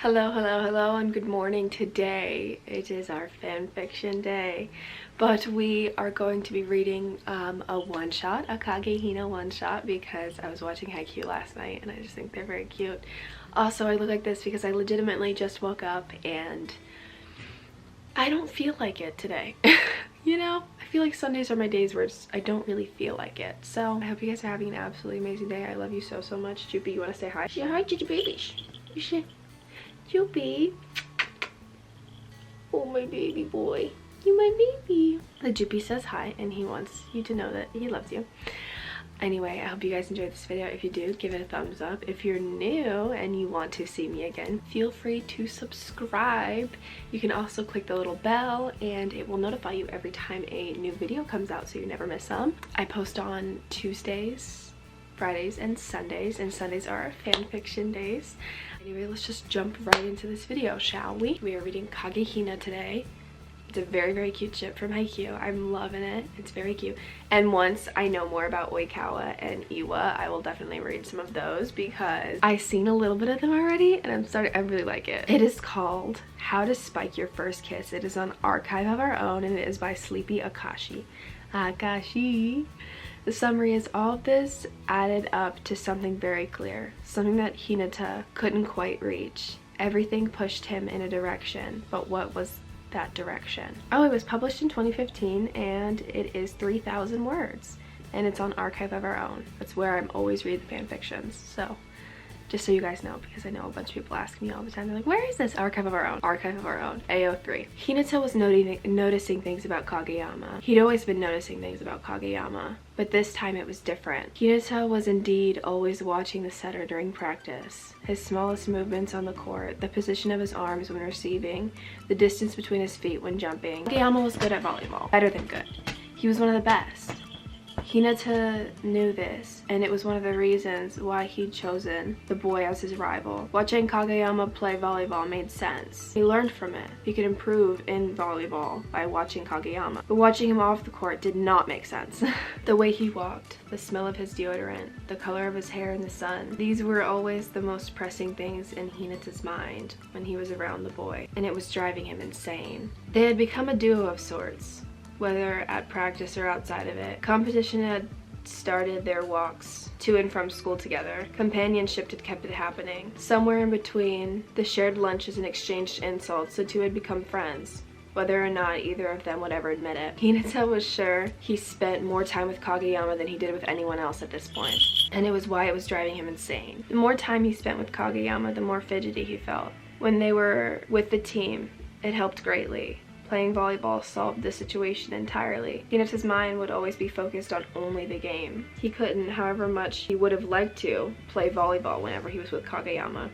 Hello, hello, hello, and good morning. Today it is our fanfiction day, but we are going to be reading a one-shot, a Kagehina one-shot, because I was watching Haikyuu last night and I just think they're very cute. Also, I look like this because I legitimately just woke up and I don't feel like it today. You know, I feel like Sundays are my days where I don't really feel like it. So I hope you guys are having an absolutely amazing day. I love you so much. Jupi, you want to say hi? Say hi to the babies. You should. Jupi. Oh, my baby boy. You my baby. The Jupi says hi and he wants you to know that he loves you. Anyway, I hope you guys enjoyed this video. If you do, give it a thumbs up. If you're new and you want to see me again, feel free to subscribe. You can also click the little bell and it will notify you every time a new video comes out so you never miss them. I post on Tuesdays, Fridays, and Sundays are our fanfiction days. Anyway, let's just jump right into this video, shall we? We are reading Kagehina today. It's a very, very cute ship from Haikyuu. I'm loving it. It's very cute. And once I know more about Oikawa and Iwa, I will definitely read some of those because I've seen a little bit of them already and I really like it. It is called How to Spike Your First Kiss. It is on Archive of Our Own and it is by Sleepy Akashi. Akashi. The summary is all of this added up to something very clear, something that Hinata couldn't quite reach. Everything pushed him in a direction, but what was that direction? Oh, it was published in 2015 and it is 3,000 words and it's on Archive of Our Own. That's where I'm always reading fanfictions, so just so you guys know, because I know a bunch of people ask me all the time, they're like, where is this? Archive of Our Own. Archive of Our Own. AO3. Hinata was noticing things about Kageyama. He'd always been noticing things about Kageyama, but this time it was different. Hinata was indeed always watching the setter during practice. His smallest movements on the court, the position of his arms when receiving, the distance between his feet when jumping. Kageyama was good at volleyball. Better than good. He was one of the best. Hinata knew this, and it was one of the reasons why he'd chosen the boy as his rival. Watching Kageyama play volleyball made sense. He learned from it. He could improve in volleyball by watching Kageyama. But watching him off the court did not make sense. The way he walked, the smell of his deodorant, the color of his hair in the sun, these were always the most pressing things in Hinata's mind when he was around the boy, and it was driving him insane. They had become a duo of sorts, whether at practice or outside of it. Competition had started their walks to and from school together. Companionship had kept it happening. Somewhere in between the shared lunches and exchanged insults, the two had become friends, whether or not either of them would ever admit it. Hinata was sure he spent more time with Kageyama than he did with anyone else at this point, and it was why it was driving him insane. The more time he spent with Kageyama, the more fidgety he felt. When they were with the team, it helped greatly. Playing volleyball solved the situation entirely. Hinata's mind would always be focused on only the game. He couldn't, however much he would have liked to, play volleyball whenever he was with Kageyama.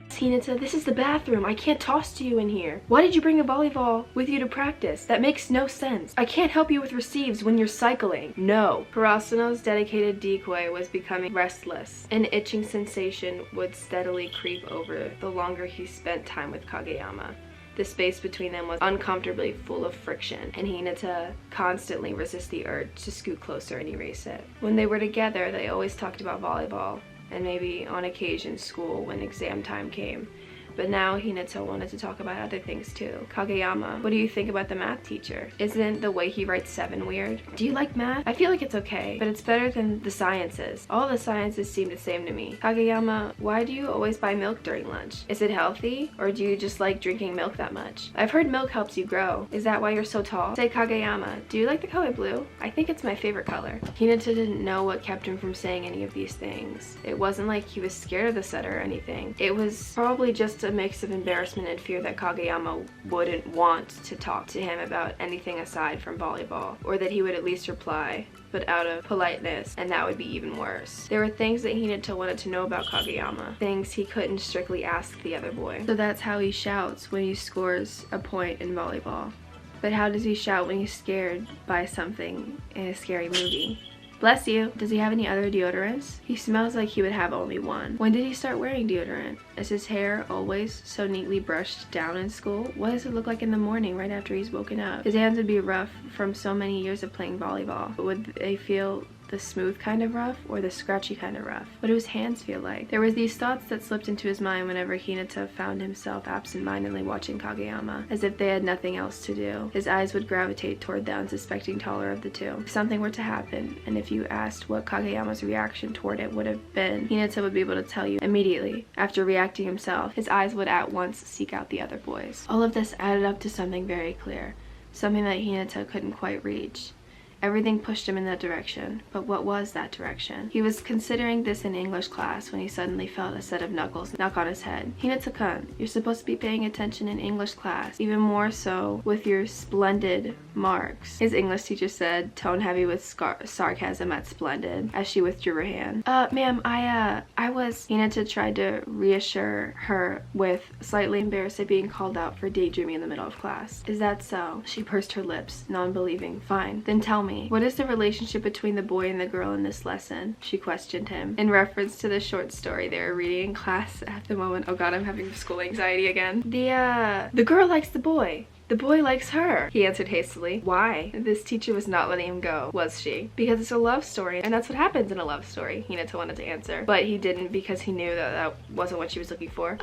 Hinata, this is the bathroom. I can't toss to you in here. Why did you bring a volleyball with you to practice? That makes no sense. I can't help you with receives when you're cycling. No. Kurasuno's dedicated decoy was becoming restless. An itching sensation would steadily creep over the longer he spent time with Kageyama. The space between them was uncomfortably full of friction, and Hinata constantly resisted the urge to scoot closer and erase it. When they were together, they always talked about volleyball, and maybe on occasion school when exam time came. But now Hinata wanted to talk about other things too. Kageyama, what do you think about the math teacher? Isn't the way he writes 7 weird? Do you like math? I feel like it's okay, but it's better than the sciences. All the sciences seem the same to me. Kageyama, why do you always buy milk during lunch? Is it healthy, or do you just like drinking milk that much? I've heard milk helps you grow. Is that why you're so tall? Say, Kageyama, do you like the color blue? I think it's my favorite color. Hinata didn't know what kept him from saying any of these things. It wasn't like he was scared of the setter or anything. It was probably just a mix of embarrassment and fear that Kageyama wouldn't want to talk to him about anything aside from volleyball, or that he would at least reply, but out of politeness, and that would be even worse. There were things that Hinata wanted to know about Kageyama, things he couldn't strictly ask the other boy. So that's how he shouts when he scores a point in volleyball. But how does he shout when he's scared by something in a scary movie? Bless you. Does he have any other deodorants? He smells like he would have only one. When did he start wearing deodorant? Is his hair always so neatly brushed down in school? What does it look like in the morning right after he's woken up? His hands would be rough from so many years of playing volleyball, but would they feel the smooth kind of rough or the scratchy kind of rough? What do his hands feel like? There were these thoughts that slipped into his mind whenever Hinata found himself absent-mindedly watching Kageyama, as if they had nothing else to do. His eyes would gravitate toward the unsuspecting taller of the two. If something were to happen, and if you asked what Kageyama's reaction toward it would have been, Hinata would be able to tell you immediately. After reacting himself, his eyes would at once seek out the other boys. All of this added up to something very clear, something that Hinata couldn't quite reach. Everything pushed him in that direction, but what was that direction? He was considering this in English class when he suddenly felt a set of knuckles knock on his head. Hinata-kun, you're supposed to be paying attention in English class, even more so with your splendid marks, his English teacher said, tone heavy with sarcasm at splendid, as she withdrew her hand. Ma'am, I was... Hinata tried to reassure her with slightly embarrassed at being called out for daydreaming in the middle of class. Is that so? She pursed her lips, non-believing. Fine, then tell me. What is the relationship between the boy and the girl in this lesson? She questioned him, in reference to the short story they were reading in class at the moment. Oh god, I'm having school anxiety again. The girl likes the boy. The boy likes her, he answered hastily. Why? This teacher was not letting him go, was she? Because it's a love story, and that's what happens in a love story, Hinata wanted to answer. But he didn't because he knew that that wasn't what she was looking for.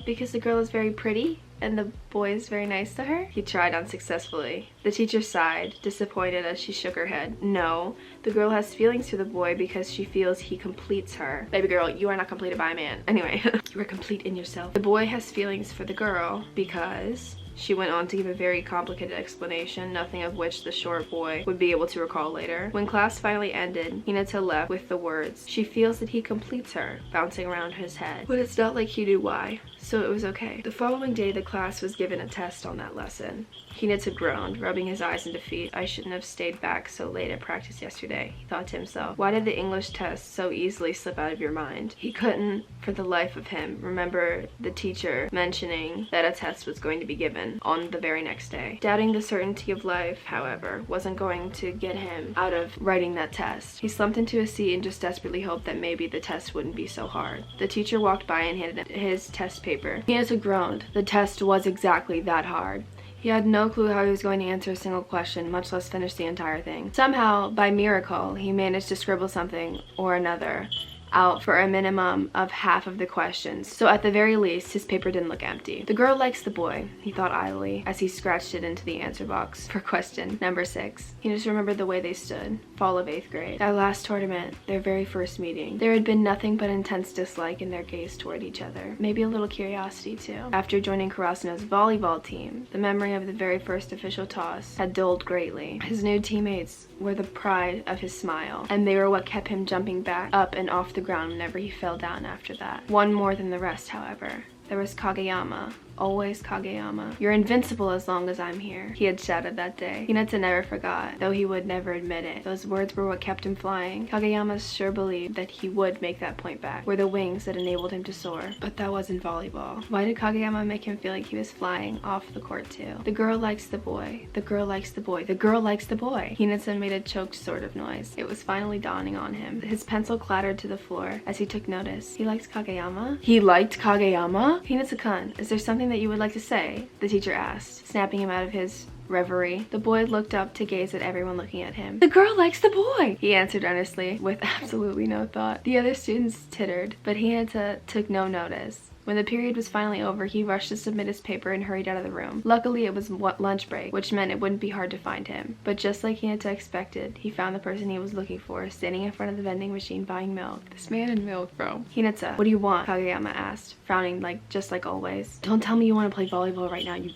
Because the girl is very pretty? And the boy is very nice to her? He tried unsuccessfully. The teacher sighed, disappointed as she shook her head. No, the girl has feelings for the boy because she feels he completes her. Baby girl, you are not completed by a man. Anyway, you are complete in yourself. The boy has feelings for the girl because... She went on to give a very complicated explanation, nothing of which the short boy would be able to recall later. When class finally ended, Hinata left with the words, she feels that he completes her, bouncing around his head. But it's not like he knew why, so it was okay. The following day, the class was given a test on that lesson. Hinata groaned, rubbing his eyes in defeat. I shouldn't have stayed back so late at practice yesterday, he thought to himself. Why did the English test so easily slip out of your mind? He couldn't, for the life of him, remember the teacher mentioning that a test was going to be given on the very next day. Doubting the certainty of life, however, wasn't going to get him out of writing that test. He slumped into a seat and just desperately hoped that maybe the test wouldn't be so hard. The teacher walked by and handed him his test paper. Hinata groaned. The test was exactly that hard. He had no clue how he was going to answer a single question, much less finish the entire thing. Somehow, by miracle, he managed to scribble something or another out for a minimum of half of the questions, so at the very least his paper didn't look empty. The girl likes the boy, he thought idly as he scratched it into the answer box for question number 6. He just remembered the way they stood, fall of 8th grade. That last tournament, their very first meeting. There had been nothing but intense dislike in their gaze toward each other, maybe a little curiosity too. After joining Karasuno's volleyball team, the memory of the very first official toss had dulled greatly. His new teammates were the pride of his smile, and they were what kept him jumping back up and off the ground whenever he fell down after that. One more than the rest, however. There was Kageyama. Always Kageyama. You're invincible as long as I'm here, he had shouted that day. Hinata never forgot, though he would never admit it. Those words were what kept him flying. Kageyama sure believed that he would make that point back, were the wings that enabled him to soar. But that wasn't volleyball. Why did Kageyama make him feel like he was flying off the court too? The girl likes the boy. The girl likes the boy. The girl likes the boy. Hinata made a choked sort of noise. It was finally dawning on him. His pencil clattered to the floor as he took notice. He likes Kageyama? He liked Kageyama? Hinata-kun, is there something that you would like to say? The teacher asked, snapping him out of his reverie. The boy looked up to gaze at everyone looking at him. The girl likes the boy, he answered earnestly, with absolutely no thought. The other students tittered, but Hinata took no notice. When the period was finally over, he rushed to submit his paper and hurried out of the room. Luckily, it was lunch break, which meant it wouldn't be hard to find him. But just like Hinata expected, he found the person he was looking for, standing in front of the vending machine buying milk. This man and milk, bro. Hinata, what do you want? Kageyama asked, frowning just like always. Don't tell me you want to play volleyball right now, you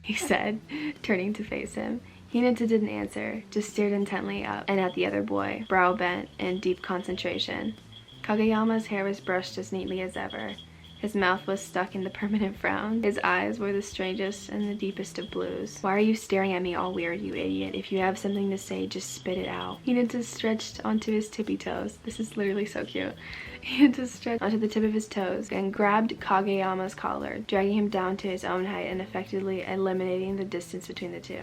he said, turning to face him. Hinata didn't answer, just stared intently up and at the other boy, brow bent in deep concentration. Kageyama's hair was brushed as neatly as ever. His mouth was stuck in the permanent frown. His eyes were the strangest and the deepest of blues. Why are you staring at me all weird, you idiot? If you have something to say, just spit it out. Hinata stretched onto his tippy toes. This is literally so cute. Hinata stretched onto the tip of his toes and grabbed Kageyama's collar, dragging him down to his own height and effectively eliminating the distance between the two.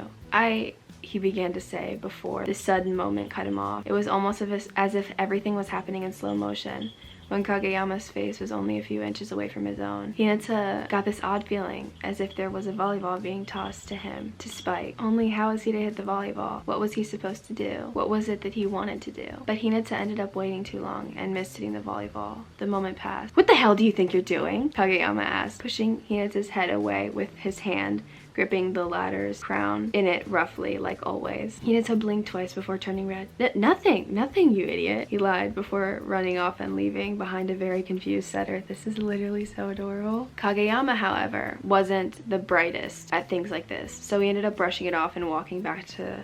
He began to say before this sudden moment cut him off. It was almost as if everything was happening in slow motion. when Kageyama's face was only a few inches away from his own. Hinata got this odd feeling, as if there was a volleyball being tossed to him to spike. Only how was he to hit the volleyball? What was he supposed to do? What was it that he wanted to do? But Hinata ended up waiting too long and missed hitting the volleyball. The moment passed. "What the hell do you think you're doing?" Kageyama asked, pushing Hinata's head away with his hand, gripping the latter's crown in it roughly, like always. Hinata blinked twice before turning red. Nothing, you idiot," he lied before running off and leaving behind a very confused setter. This is literally so adorable. Kageyama, however, wasn't the brightest at things like this, so he ended up brushing it off and walking back to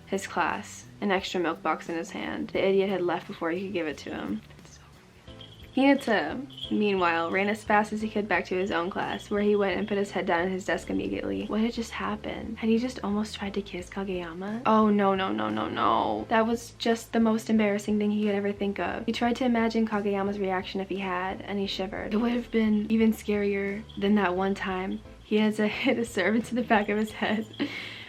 his class, an extra milk box in his hand. The idiot had left before he could give it to him. Hinata, meanwhile, ran as fast as he could back to his own class, where he went and put his head down at his desk immediately. What had just happened? Had he just almost tried to kiss Kageyama? Oh, no. That was just the most embarrassing thing he could ever think of. He tried to imagine Kageyama's reaction if he had, and he shivered. It would have been even scarier than that one time Hinata hit a servant to the back of his head.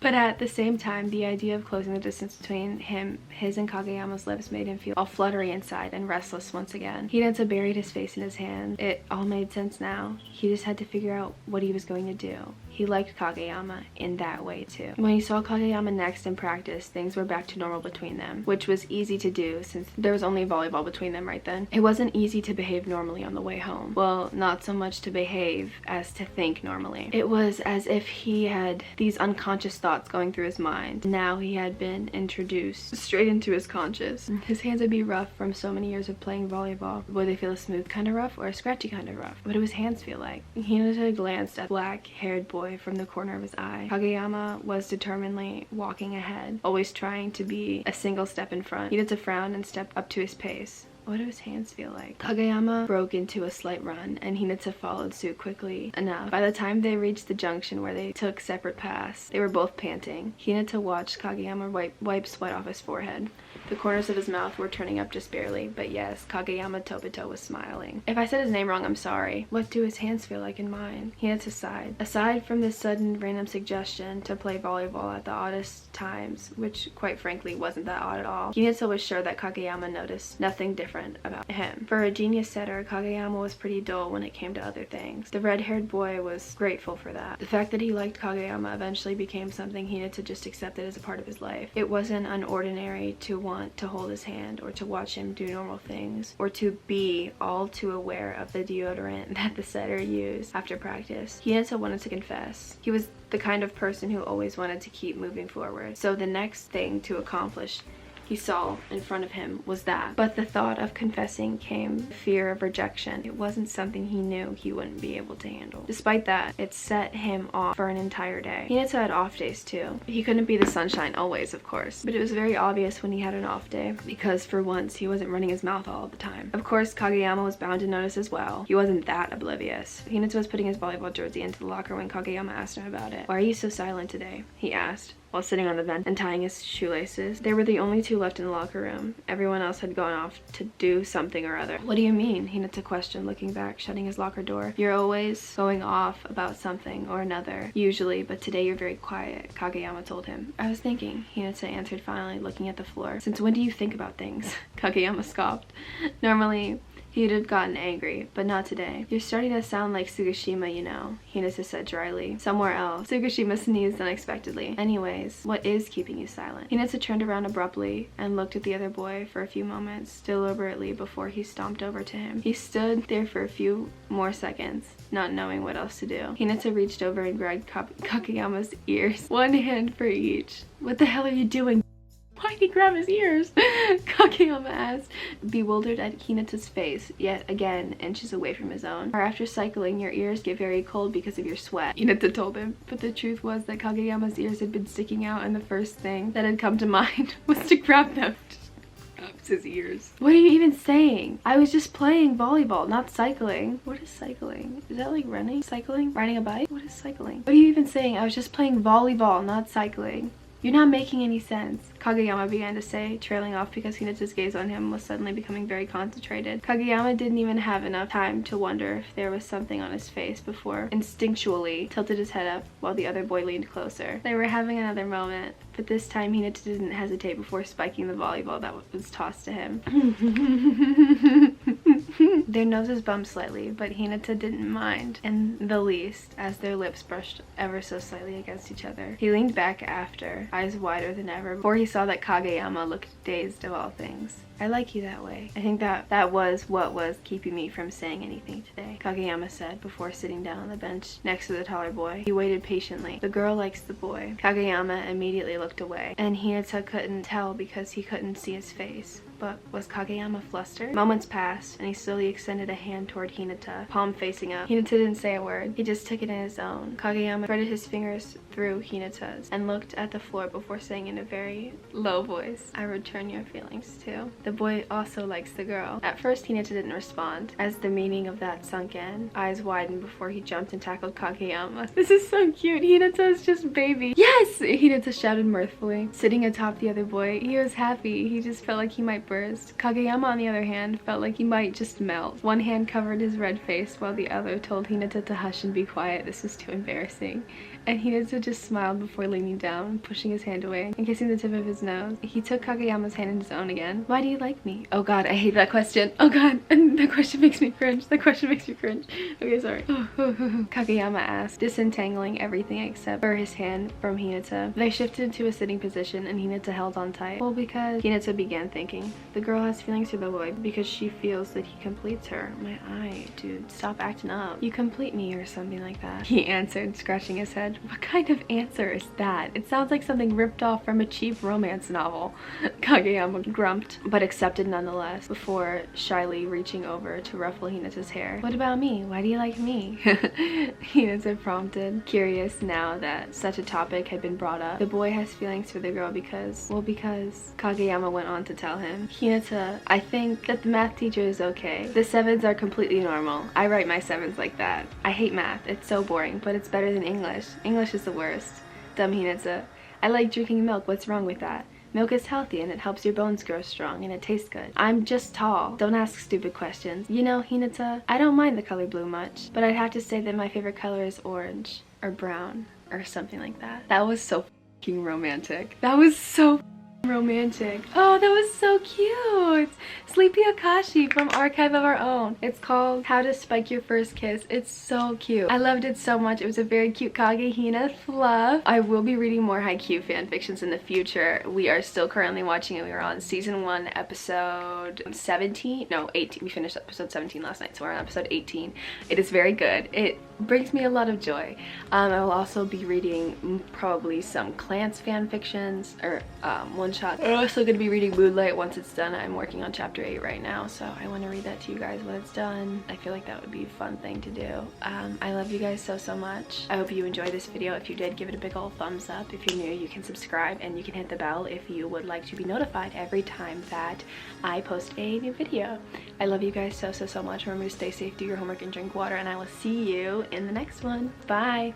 But at the same time, the idea of closing the distance between his and Kageyama's lips made him feel all fluttery inside and restless once again. Hinata buried his face in his hand. It all made sense now. He just had to figure out what he was going to do. He liked Kageyama in that way too. When he saw Kageyama next in practice, things were back to normal between them, which was easy to do since there was only volleyball between them right then. It wasn't easy to behave normally on the way home. Well, not so much to behave as to think normally. It was as if he had these unconscious thoughts going through his mind. Now he had been introduced straight into his conscious. His hands would be rough from so many years of playing volleyball. Would they feel a smooth kind of rough or a scratchy kind of rough? What do his hands feel like? Hinata glanced at the black-haired boy from the corner of his eye. Kageyama was determinedly walking ahead, always trying to be a single step in front. Hinata frowned and stepped up to his pace. What do his hands feel like? Kageyama broke into a slight run, and Hinata followed suit quickly enough. By the time they reached the junction where they took separate paths, they were both panting. Hinata watched Kageyama wipe sweat off his forehead. The corners of his mouth were turning up just barely, but yes, Kageyama Tobito was smiling. If I said his name wrong, I'm sorry. What do his hands feel like in mine? Hinata sighed. Aside from this sudden random suggestion to play volleyball at the oddest times, which quite frankly wasn't that odd at all, Hinata was sure that Kageyama noticed nothing different about him. For a genius setter, Kageyama was pretty dull when it came to other things. The red-haired boy was grateful for that. The fact that he liked Kageyama eventually became something Hinata just accepted as a part of his life. It wasn't unordinary to want to hold his hand or to watch him do normal things or to be all too aware of the deodorant that the setter used after practice. Hinata wanted to confess. He was the kind of person who always wanted to keep moving forward. So the next thing to accomplish he saw in front of him was that. But the thought of confessing came fear of rejection. It wasn't something he knew he wouldn't be able to handle. Despite that, it set him off for an entire day. Hinata had off days too. He couldn't be the sunshine always, of course, but it was very obvious when he had an off day because for once he wasn't running his mouth all the time. Of course, Kageyama was bound to notice as well. He wasn't that oblivious. Hinata was putting his volleyball jersey into the locker when Kageyama asked him about it. "Why are you so silent today?" he asked, while sitting on the bench and tying his shoelaces. They were the only two left in the locker room. Everyone else had gone off to do something or other. "What do you mean?" Hinata questioned, looking back, shutting his locker door. "You're always going off about something or another, usually, but today you're very quiet," Kageyama told him. "I was thinking," Hinata answered finally, looking at the floor. "Since when do you think about things?" Kageyama scoffed. Normally, he'd have gotten angry, but not today. "You're starting to sound like Sugashima, you know," Hinata said dryly. "Somewhere else." Sugashima sneezed unexpectedly. "Anyways, what is keeping you silent?" Hinata turned around abruptly and looked at the other boy for a few moments, deliberately, before he stomped over to him. He stood there for a few more seconds, not knowing what else to do. Hinata reached over and grabbed Kageyama's ears, one hand for each. "What the hell are you doing? Why'd he grab his ears?" Kageyama asked, bewildered at Hinata's face, yet again inches away from his own. "Or after cycling, your ears get very cold because of your sweat," Hinata told him. But the truth was that Kageyama's ears had been sticking out, and the first thing that had come to mind was to grab them. Grabs his ears. "What are you even saying? I was just playing volleyball, not cycling." "What is cycling? Is that like running? Cycling? Riding a bike? What is cycling? What are you even saying? I was just playing volleyball, not cycling. You're not making any sense," Kageyama began to say, trailing off because Hinata's gaze on him was suddenly becoming very concentrated. Kageyama didn't even have enough time to wonder if there was something on his face before instinctually tilted his head up while the other boy leaned closer. They were having another moment, but this time Hinata didn't hesitate before spiking the volleyball that was tossed to him. Their noses bumped slightly, but Hinata didn't mind in the least as their lips brushed ever so slightly against each other. He leaned back after, eyes wider than ever, before he saw that Kageyama looked dazed of all things. I like you that way. I think that was what was keeping me from saying anything today, Kageyama said before sitting down on the bench next to the taller boy. He waited patiently. The girl likes the boy. Kageyama immediately looked away, and Hinata couldn't tell because he couldn't see his face. But was Kageyama flustered? Moments passed, and he slowly extended a hand toward Hinata, palm facing up. Hinata didn't say a word. He just took it in his own. Kageyama threaded his fingers through Hinata's and looked at the floor before saying in a very low voice, I return your feelings too. The boy also likes the girl. At first, Hinata didn't respond. As the meaning of that sunk in, eyes widened before he jumped and tackled Kageyama. This is so cute. Hinata is just baby. Yes! Hinata shouted mirthfully. Sitting atop the other boy, he was happy. He just felt like he might burst. Kageyama, on the other hand, felt like he might just melt. One hand covered his red face while the other told Hinata to hush and be quiet. This was too embarrassing. And Hinata just smiled before leaning down, pushing his hand away and kissing the tip of his nose. He took Kageyama's hand in his own again. Why do you like me? Oh god, I hate that question. Oh god, and that question makes me cringe. That question makes me cringe. Okay, sorry. Kageyama asked, disentangling everything except for his hand from Hinata. They shifted to a sitting position and Hinata held on tight. Well, because Hinata began thinking. The girl has feelings for the boy because she feels that he completes her. My eye, dude, stop acting up. You complete me or something like that. He answered, scratching his head. What kind of answer is that? It sounds like something ripped off from a cheap romance novel. Kageyama grumped, but accepted nonetheless, before shyly reaching over to ruffle Hinata's hair. What about me? Why do you like me? Hinata prompted, curious now that such a topic had been brought up. The boy has feelings for the girl because Kageyama went on to tell him. Hinata, I think that the math teacher is okay. The 7s are completely normal. I write my 7s like that. I hate math. It's so boring, but it's better than English. English is the worst. Dumb Hinata. I like drinking milk. What's wrong with that? Milk is healthy and it helps your bones grow strong and it tastes good. I'm just tall. Don't ask stupid questions. You know, Hinata, I don't mind the color blue much, but I'd have to say that my favorite color is orange or brown or something like that. That was so f***ing romantic. That was so romantic. Oh, that was so cute. Sleepy Akashi from Archive of Our Own. It's called How to Spike Your First Kiss. It's so cute. I loved it so much. It was a very cute Kage-hina fluff. I will be reading more haiku fanfictions in the future. We are still currently watching it. We were on season 1 episode 17. No, 18. We finished episode 17 last night, so we're on episode 18. It is very good. It brings me a lot of joy. I will also be reading probably some Clance fanfictions or one-shot. I'm also going to be reading Moonlight once it's done. I'm working on chapter 8 right now, so I want to read that to you guys when it's done. I feel like that would be a fun thing to do. I love you guys so much. I hope you enjoyed this video. If you did, give it a big old thumbs up. If you're new, you can subscribe and you can hit the bell if you would like to be notified every time that I post a new video. I love you guys so much. Remember to stay safe, do your homework, and drink water, and I will see you in the next one. Bye!